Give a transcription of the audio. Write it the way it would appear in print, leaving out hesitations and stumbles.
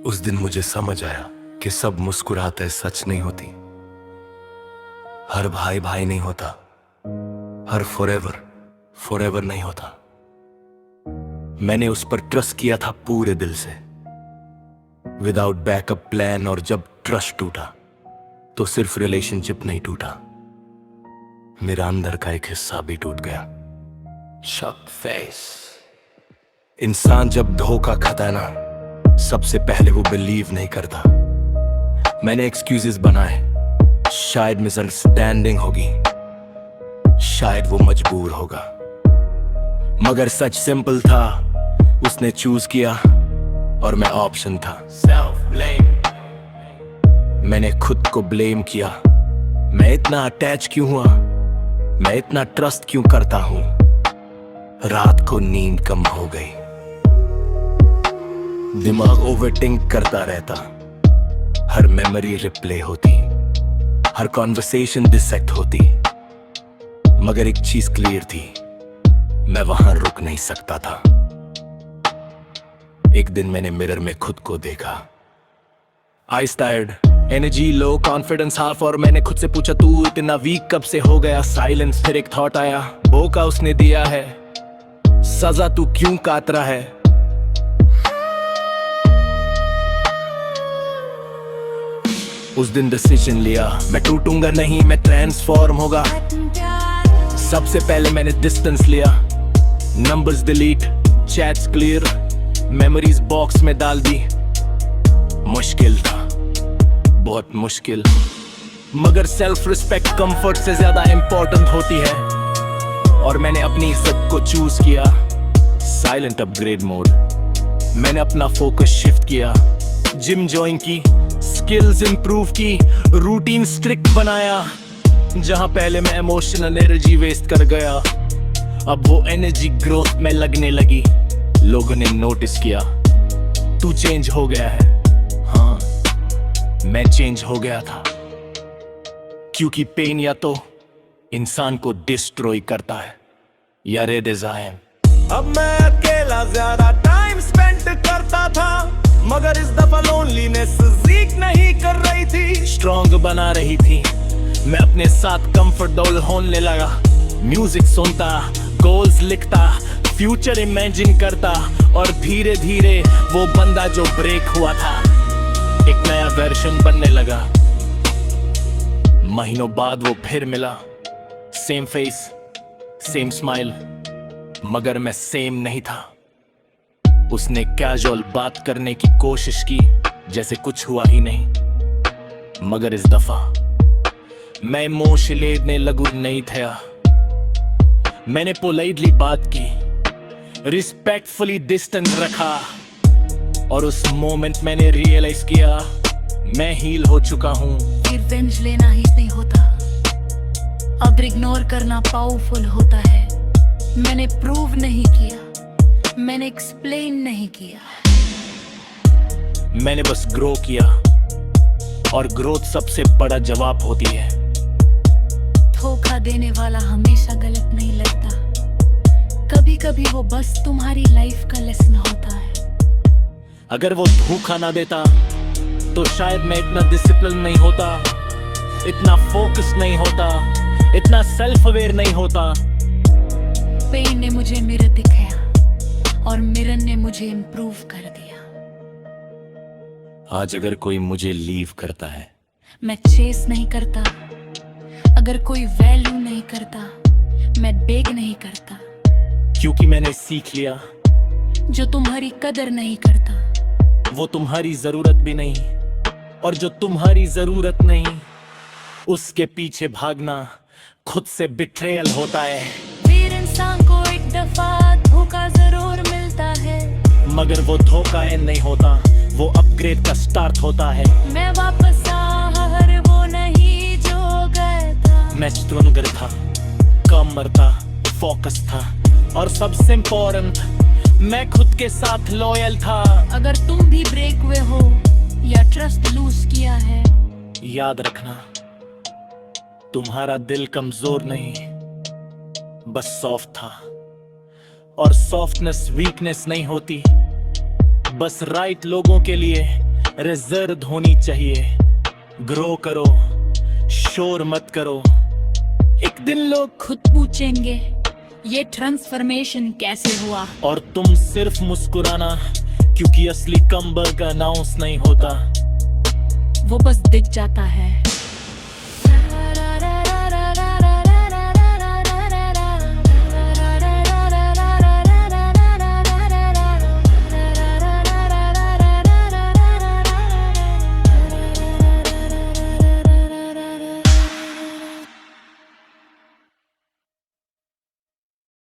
उस दिन मुझे समझ आया कि सब मुस्कुराते सच नहीं होती, हर भाई भाई नहीं होता, हर फॉरएवर नहीं होता। मैंने उस पर ट्रस्ट किया था पूरे दिल से, विदाउट बैकअप प्लान, और जब ट्रस्ट टूटा तो सिर्फ रिलेशनशिप नहीं टूटा, मेरा अंदर का एक हिस्सा भी टूट गया। शक फेस। इंसान जब धोखा खाता है ना, सबसे पहले वो बिलीव नहीं करता। मैंने एक्सक्यूजेस बनाए, शायद मिसअंडरस्टैंडिंग होगी, शायद वो मजबूर होगा, मगर सच सिंपल था, उसने चूज किया और मैं ऑप्शन था। Self blame. मैंने खुद को ब्लेम किया, मैं इतना अटैच क्यों हुआ, मैं इतना ट्रस्ट क्यों करता हूं। रात को नींद कम हो गई, दिमाग ओवरथिंक करता रहता, हर मेमोरी रिप्ले होती, हर कॉन्वर्सेशन डिसेक्ट होती, मगर एक चीज क्लियर थी, मैं वहां रुक नहीं सकता था। एक दिन मैंने मिरर में खुद को देखा, eyes tired, energy low, confidence half, और मैंने खुद से पूछा तू इतना वीक कब से हो गया। साइलेंस। फिर एक थॉट आया, धोखा उसने दिया है, सजा तू क्यों काट रहा है। उस दिन डिसीजन लिया, मैं टूटूंगा नहीं, मैं ट्रांसफॉर्म होगा। सबसे पहले मैंने डिस्टेंस लिया, numbers delete, chats clear, memories box में डाल दी। मुश्किल था, बहुत मुश्किल, मगर सेल्फ रिस्पेक्ट कंफर्ट से ज्यादा इंपॉर्टेंट होती है, और मैंने अपनी इज्जत को चूज किया। Silent upgrade mode. मैंने अपना फोकस शिफ्ट किया, जिम ज्वाइन की, स्किल्स इंप्रूव की, रूटीन स्ट्रिक्ट बनाया। जहां पहले मैं इमोशनल एनर्जी वेस्ट कर गया, अब वो एनर्जी ग्रोथ में लगने लगी। लोगों ने नोटिस किया, तू चेंज हो गया है। हाँ, मैं चेंज हो गया था, क्योंकि पेन या तो इंसान को डिस्ट्रॉय करता है या रिडिजाइन। अब मैं अकेला ज्यादा टाइम स्पेंड करता था, मगर इस दफा लोनलीनेस सीख नहीं कर रही थी, स्ट्रॉन्ग बना रही थी। मैं अपने साथ कंफर्टेबल होने लगा, म्यूजिक सुनता, गोल्स लिखता, फ्यूचर इमेजिन करता, और धीरे धीरे वो बंदा जो ब्रेक हुआ था एक नया वर्जन बनने लगा। महीनों बाद वो फिर मिला, सेम फेस, सेम स्माइल, मगर मैं सेम नहीं था। उसने कैजुअल बात करने की कोशिश की, जैसे कुछ हुआ ही नहीं, मगर इस दफा मैं इमोशन लेने लगू नहीं था। मैंने पोलाइटली बात की, रिस्पेक्टफुली डिस्टेंस रखा, और उस मोमेंट मैंने रियलाइज किया मैं हील हो चुका हूँ। रिवेंज लेना ही नहीं होता, अब इग्नोर करना पावरफुल होता है। मैंने प्रूव नहीं किया, मैंने एक्सप्लेन नहीं किया, मैंने बस ग्रो किया, और ग्रोथ सबसे बड़ा जवाब होती है। धोखा देने वाला हमेशा गलत नहीं लगता, कभी कभी वो बस तुम्हारी लाइफ का लेसन होता है। अगर वो धोखा ना देता तो शायद मैं इतना डिसिप्लिन नहीं होता, इतना फोकस नहीं होता, इतना सेल्फ अवेयर नहीं होता। पेन ने मुझे मिरर दिखाया, और मिरर ने मुझे इम्प्रूव कर दिया। आज अगर कोई मुझे लीव करता है, मैं चेस नहीं करता, अगर कोई वैल्यू नहीं करता, मैं बेग नहीं करता, क्योंकि मैंने सीख लिया जो तुम्हारी कदर नहीं करता वो तुम्हारी जरूरत भी नहीं, और जो तुम्हारी जरूरत नहीं उसके पीछे भागना खुद से बिट्रेयल होता है। वीर इंसान को एक दफा धोखा जरूर मिलता है, मगर वो धोखा एंड नहीं होता, वो अपग्रेड का स्टार्ट होता है। मैं वापस हर वो नहीं जो गया था। मैं स्ट्रॉन्गर था, कम मरता, फोकस था, और सबसे इम्पोर्टेंट मैं खुद के साथ लॉयल था। अगर तुम भी ब्रेक हुए हो या ट्रस्ट लूज किया है, याद रखना, तुम्हारा दिल कमजोर नहीं, बस सॉफ्ट था, और सॉफ्टनेस वीकनेस नहीं होती, बस राइट लोगों के लिए रिजर्व होनी चाहिए। ग्रो करो, शोर मत करो। एक दिन लोग खुद पूछेंगे ये ट्रांसफॉर्मेशन कैसे हुआ। और तुम सिर्फ मुस्कुराना, क्योंकि असली कमबैक अनाउंस नहीं होता। वो बस दिख जाता है।